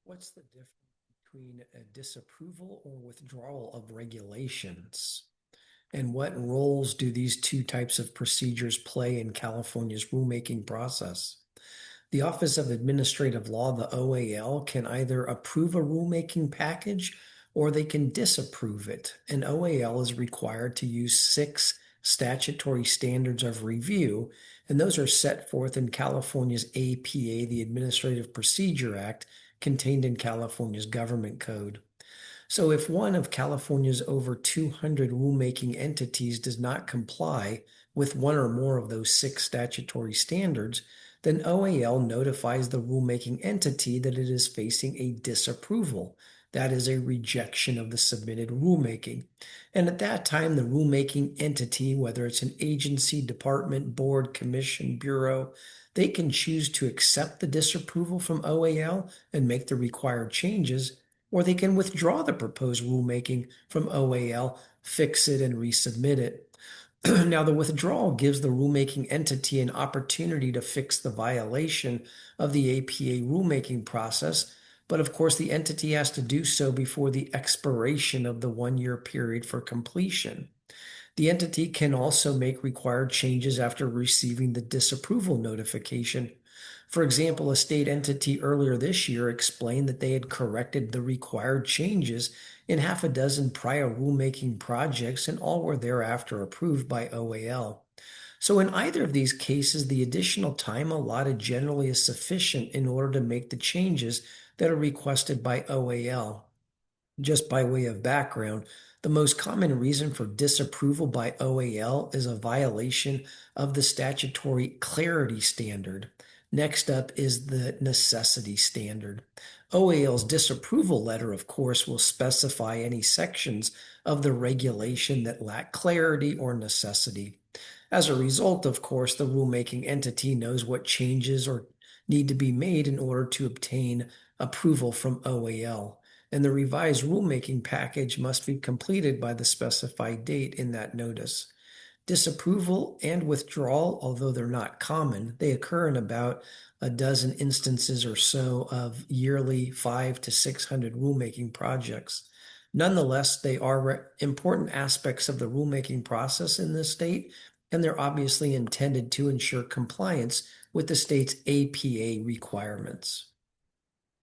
What's the difference between a disapproval or withdrawal of regulations? And what roles do these two types of procedures play in California's rulemaking process? The Office of Administrative Law, the OAL, can either approve a rulemaking package or they can disapprove it. An OAL is required to use six statutory standards of review, and those are set forth in California's APA, the Administrative Procedure Act, contained in California's Government Code. So if one of California's over 200 rulemaking entities does not comply with one or more of those six statutory standards, then OAL notifies the rulemaking entity that it is facing a disapproval. That is a rejection of the submitted rulemaking. And at that time, the rulemaking entity, whether it's an agency, department, board, commission, bureau, they can choose to accept the disapproval from OAL and make the required changes, or they can withdraw the proposed rulemaking from OAL, fix it, and resubmit it. Now, the withdrawal gives the rulemaking entity an opportunity to fix the violation of the APA rulemaking process, but of course, the entity has to do so before the expiration of the 1 year period for completion. The entity can also make required changes after receiving the disapproval notification. For example, a state entity earlier this year explained that they had corrected the required changes in half a dozen prior rulemaking projects, and all were thereafter approved by OAL. So, in either of these cases, the additional time allotted generally is sufficient in order to make the changes that are requested by OAL. Just by way of background, the most common reason for disapproval by OAL is a violation of the statutory clarity standard. Next up is the necessity standard. OAL's disapproval letter, of course, will specify any sections of the regulation that lack clarity or necessity. As a result, of course, the rulemaking entity knows what changes or need to be made in order to obtain approval from OAL, and the revised rulemaking package must be completed by the specified date in that notice. Disapproval and withdrawal, although they're not common, they occur in about a dozen instances or so of yearly 500 to 600 rulemaking projects. Nonetheless, they are important aspects of the rulemaking process in this state, and they're obviously intended to ensure compliance with the state's APA requirements.